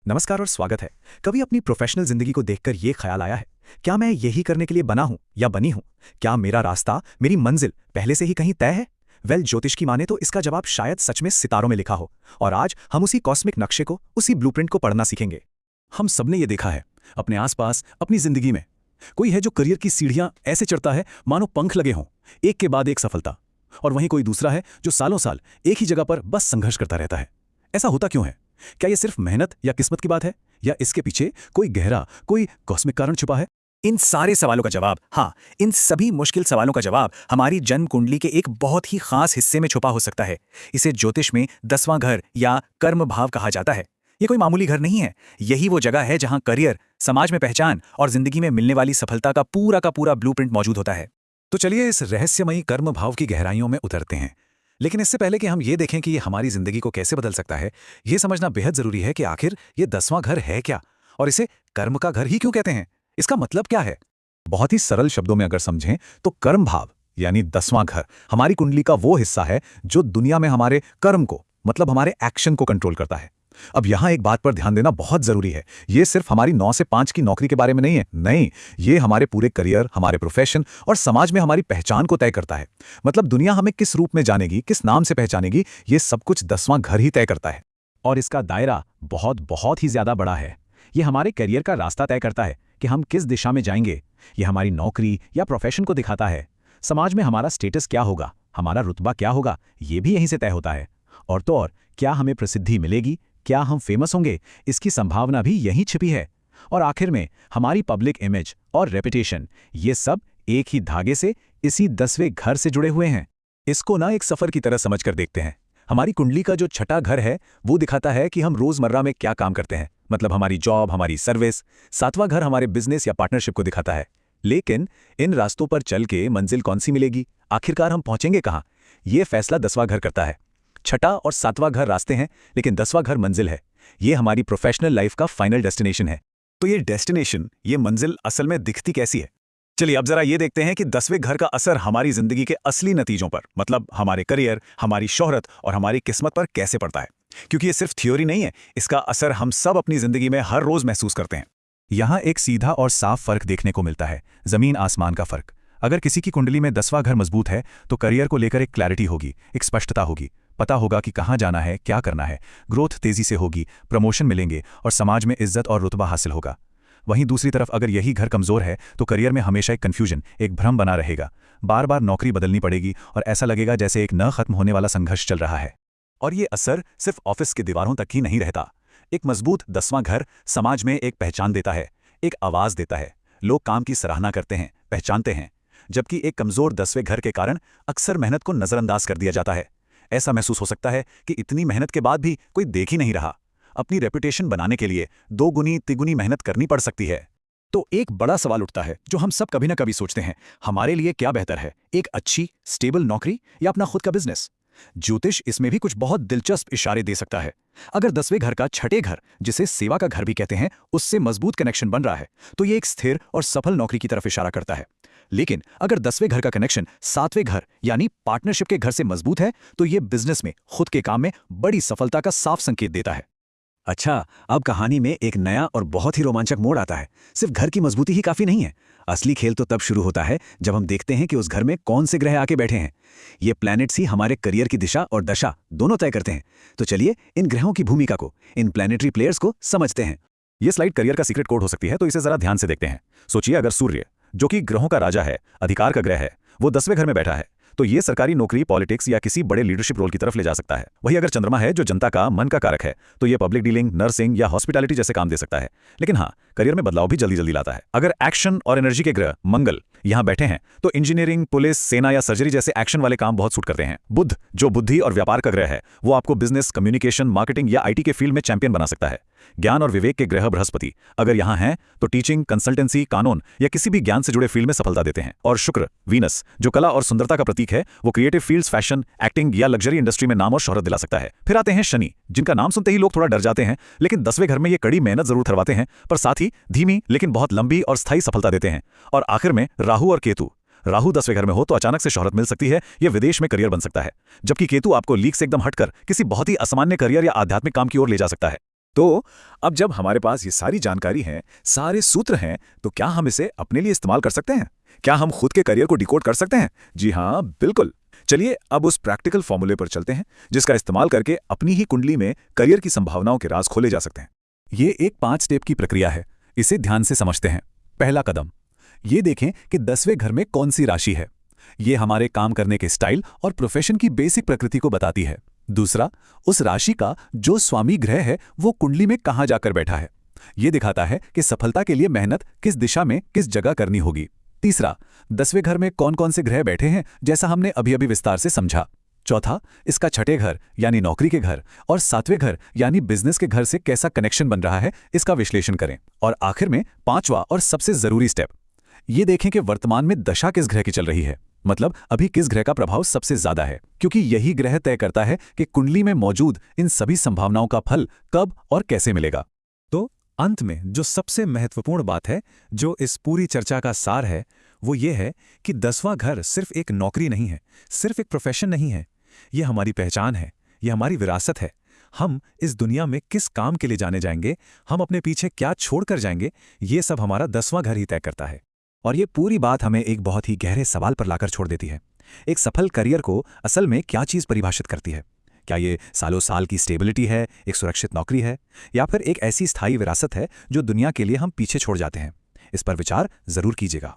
नमस्कार और स्वागत है। कभी अपनी प्रोफेशनल जिंदगी को देखकर ये ख्याल आया है, क्या मैं यही करने के लिए बना हूं या बनी हूं? क्या मेरा रास्ता, मेरी मंजिल पहले से ही कहीं तय है? ज्योतिष की माने तो इसका जवाब शायद सच में सितारों में लिखा हो। और आज हम उसी कॉस्मिक नक्शे को, उसी ब्लूप्रिंट को पढ़ना सीखेंगे। हम सबने ये देखा है अपने आसपास, अपनी जिंदगी में। कोई है जो करियर की सीढ़ियां ऐसे चढ़ता है मानो पंख लगे हों, एक के बाद एक सफलता। और वहीं कोई दूसरा है जो सालों साल एक ही जगह पर बस संघर्ष करता रहता है। ऐसा होता क्यों है? क्या ये सिर्फ मेहनत या किस्मत की बात है, या इसके पीछे कोई गहरा, कोई कॉस्मिक कारण छुपा है? इन सारे सवालों का जवाब, हाँ, इन सभी मुश्किल सवालों का जवाब हमारी जन्म कुंडली के एक बहुत ही खास हिस्से में छुपा हो सकता है। इसे ज्योतिष में 10वां घर या कर्म भाव कहा जाता है। ये कोई मामूली घर नहीं है, यही वो जगह है जहां करियर, समाज में पहचान और जिंदगी में मिलने वाली सफलता का पूरा ब्लूप्रिंट मौजूद होता है। तो चलिए इस रहस्यमयी कर्म भाव की गहराइयों में उतरते हैं। लेकिन इससे पहले कि हम ये देखें कि ये हमारी जिंदगी को कैसे बदल सकता है, ये समझना बेहद जरूरी है कि आखिर ये 10वां घर है क्या, और इसे कर्म का घर ही क्यों कहते हैं। इसका मतलब क्या है? बहुत ही सरल शब्दों में अगर समझें तो कर्म भाव यानी 10वां घर हमारी कुंडली का वो हिस्सा है जो दुनिया में हमारे कर्म को, मतलब हमारे एक्शन को कंट्रोल करता है। अब यहां एक बात पर ध्यान देना बहुत जरूरी है। ये सिर्फ हमारी 9 से 5 की नौकरी के बारे में नहीं है। नहीं, ये हमारे पूरे करियर, हमारे प्रोफेशन और समाज में हमारी पहचान को तय करता है। मतलब दुनिया हमें किस रूप में जानेगी, किस नाम से पहचानेगी, ये सब कुछ 10वां घर ही तय करता है। और इसका दायरा बहुत ही ज्यादा बड़ा है। ये हमारे करियर का रास्ता तय करता है कि हम किस दिशा में जाएंगे। ये हमारी नौकरी या प्रोफेशन को दिखाता है। समाज में हमारा स्टेटस क्या होगा, हमारा रुतबा क्या होगा, ये भी यहीं से तय होता है। और तो और, क्या हमें प्रसिद्धि मिलेगी, क्या हम फेमस होंगे, इसकी संभावना भी यहीं छिपी है। और आखिर में हमारी पब्लिक इमेज और रेपुटेशन, ये सब एक ही धागे से, इसी 10वें घर से जुड़े हुए हैं। इसको ना एक सफर की तरह समझकर देखते हैं। हमारी कुंडली का जो छठा घर है वो दिखाता है कि हम रोजमर्रा में क्या काम करते हैं, मतलब हमारी जॉब, हमारी सर्विस। 7वां घर हमारे बिजनेस या पार्टनरशिप को दिखाता है। लेकिन इन रास्तों पर चल के मंजिल कौन सी मिलेगी, आखिरकार हम पहुंचेंगे कहां, ये फैसला 10वां घर करता है। छठा और 7वां घर रास्ते हैं, लेकिन 10वां घर मंजिल है। ये हमारी प्रोफेशनल लाइफ का फाइनल डेस्टिनेशन है। तो ये डेस्टिनेशन, ये मंजिल असल में दिखती कैसी है? चलिए अब जरा ये देखते हैं कि 10वें घर का असर हमारी जिंदगी के असली नतीजों पर, मतलब हमारे करियर, हमारी शोहरत और हमारी किस्मत पर कैसे पड़ता है। क्योंकि ये सिर्फ थ्योरी नहीं है, इसका असर हम सब अपनी जिंदगी में हर रोज महसूस करते हैं। यहां एक सीधा और साफ फर्क देखने को मिलता है, जमीन आसमान का फर्क। अगर किसी की कुंडली में 10वां घर मजबूत है तो करियर को लेकर एक क्लैरिटी होगी, एक स्पष्टता होगी। पता होगा कि कहां जाना है, क्या करना है। ग्रोथ तेजी से होगी, प्रमोशन मिलेंगे और समाज में इज्जत और रुतबा हासिल होगा। वहीं दूसरी तरफ अगर यही घर कमजोर है तो करियर में हमेशा एक कन्फ्यूजन, एक भ्रम बना रहेगा। बार बार नौकरी बदलनी पड़ेगी और ऐसा लगेगा जैसे एक न खत्म होने वाला संघर्ष चल रहा है। और ये असर सिर्फ ऑफिस की दीवारों तक ही नहीं रहता। एक मजबूत 10वां घर समाज में एक पहचान देता है, एक आवाज देता है। लोग काम की सराहना करते हैं, पहचानते हैं। जबकि एक कमजोर 10वें घर के कारण अक्सर मेहनत को नजरअंदाज कर दिया जाता है। ऐसा महसूस हो सकता है कि इतनी मेहनत के बाद भी कोई देख ही नहीं रहा। अपनी रेपुटेशन बनाने के लिए 2 गुनी तिगुनी मेहनत करनी पड़ सकती है। तो एक बड़ा सवाल उठता है जो हम सब कभी ना कभी सोचते हैं, हमारे लिए क्या बेहतर है, एक अच्छी स्टेबल नौकरी या अपना खुद का बिजनेस? ज्योतिष इसमें भी कुछ बहुत दिलचस्प इशारे दे सकता है। अगर 10वें घर का छठे घर, जिसे सेवा का घर भी कहते हैं, उससे मजबूत कनेक्शन बन रहा है तो ये एक स्थिर और सफल नौकरी की तरफ इशारा करता है। लेकिन अगर 10वें घर का कनेक्शन 7वें घर यानी पार्टनरशिप के घर से मजबूत है तो ये बिजनेस में, खुद के काम में बड़ी सफलता का साफ संकेत देता है। अच्छा, अब कहानी में एक नया और बहुत ही रोमांचक मोड़ आता है। सिर्फ घर की मजबूती ही काफी नहीं है। असली खेल तो तब शुरू होता है जब हम देखते हैं कि उस घर में कौन से ग्रह आके बैठे हैं। ये प्लैनेट्स ही हमारे करियर की दिशा और दशा दोनों तय करते हैं। तो चलिए इन ग्रहों की भूमिका को, इन प्लैनेटरी प्लेयर्स को समझते हैं। ये स्लाइड करियर का सीक्रेट कोड हो सकती है, तो इसे जरा ध्यान से देखते हैं। सोचिए, अगर सूर्य, जो कि ग्रहों का राजा है, अधिकार का ग्रह है, वो 10वें घर में बैठा है तो ये सरकारी नौकरी, पॉलिटिक्स या किसी बड़े लीडरशिप रोल की तरफ ले जा सकता है। वही अगर चंद्रमा है, जो जनता का मन का कारक है, तो ये पब्लिक डीलिंग, नर्सिंग या हॉस्पिटैलिटी जैसे काम दे सकता है। लेकिन हाँ, करियर में बदलाव भी जल्दी जल्दी लाता है। अगर एक्शन और एनर्जी के ग्रह मंगल यहां बैठे हैं तो इंजीनियरिंग, पुलिस, सेना या सर्जरी जैसे एक्शन वाले काम बहुत सूट करते हैं। बुध, जो बुद्धि और व्यापार का ग्रह है, वो आपको बिजनेस, कम्युनिकेशन, मार्केटिंग या आईटी के फील्ड में चैंपियन बना सकता है। ज्ञान और विवेक के ग्रह बृहस्पति अगर यहां हैं तो टीचिंग, कंसल्टेंसी, कानून या किसी भी ज्ञान से जुड़े फील्ड में सफलता देते हैं। और शुक्र, वीनस, जो कला और सुंदरता का प्रतीक है, वो क्रिएटिव फील्ड्स, फैशन, एक्टिंग या लग्जरी इंडस्ट्री में नाम और शोहरत दिला सकता है। फिर आते हैं शनि, जिनका नाम सुनते ही लोग थोड़ा डर जाते हैं, लेकिन 10वें घर में ये कड़ी मेहनत जरूर करवाते हैं, पर साथ ही धीमी लेकिन बहुत लंबी और स्थायी सफलता देते हैं। और आखिर में राहु और केतु। राहु 10वें घर में हो तो अचानक से शोहरत मिल सकती है, यह विदेश में करियर बन सकता है, जबकि केतु आपको लीक से एकदम हटकर किसी बहुत ही असामान्य करियर या आध्यात्मिक काम की ओर ले जा सकता है। तो अब जब हमारे पास ये सारी जानकारी है, सारे सूत्र हैं, तो क्या हम इसे अपने लिए इस्तेमाल कर सकते हैं? क्या हम खुद के करियर को डिकोड कर सकते हैं? जी हाँ, बिल्कुल। चलिए अब उस प्रैक्टिकल फॉर्मूले पर चलते हैं, जिसका इस्तेमाल करके अपनी ही कुंडली में करियर की संभावनाओं के राज खोले जा सकते हैं। ये एक 5 स्टेप की प्रक्रिया है। इसे ध्यान से समझते हैं। पहला कदम, ये देखें कि 10वें घर में कौन सी राशि है। ये हमारे काम करने के स्टाइल और प्रोफेशन की बेसिक प्रकृति को बताती है। दूसरा, उस राशि का जो स्वामी ग्रह है वो कुंडली में कहाँ जाकर बैठा है। ये दिखाता है कि सफलता के लिए मेहनत किस दिशा में, किस जगह करनी होगी। तीसरा, 10वें घर में कौन कौन से ग्रह बैठे हैं, जैसा हमने अभी अभी विस्तार से समझा। चौथा, इसका छठे घर यानी नौकरी के घर और 7वें घर यानी बिजनेस के घर से कैसा कनेक्शन बन रहा है, इसका विश्लेषण करें। और आखिर में 5वां और सबसे जरूरी स्टेप, ये देखें कि वर्तमान में दशा किस ग्रह की चल रही है, मतलब अभी किस ग्रह का प्रभाव सबसे ज्यादा है, क्योंकि यही ग्रह तय करता है कि कुंडली में मौजूद इन सभी संभावनाओं का फल कब और कैसे मिलेगा। तो अंत में जो सबसे महत्वपूर्ण बात है, जो इस पूरी चर्चा का सार है, वो ये है कि 10वां घर सिर्फ एक नौकरी नहीं है, सिर्फ एक प्रोफेशन नहीं है। ये हमारी पहचान है, ये हमारी विरासत है। हम इस दुनिया में किस काम के लिए जाने जाएंगे, हम अपने पीछे क्या छोड़कर जाएंगे, ये सब हमारा 10वां घर ही तय करता है। और ये पूरी बात हमें एक बहुत ही गहरे सवाल पर लाकर छोड़ देती है। एक सफल करियर को असल में क्या चीज़ परिभाषित करती है? क्या ये सालों साल की स्टेबिलिटी है, एक सुरक्षित नौकरी है, या फिर एक ऐसी स्थायी विरासत है जो दुनिया के लिए हम पीछे छोड़ जाते हैं? इस पर विचार जरूर कीजिएगा।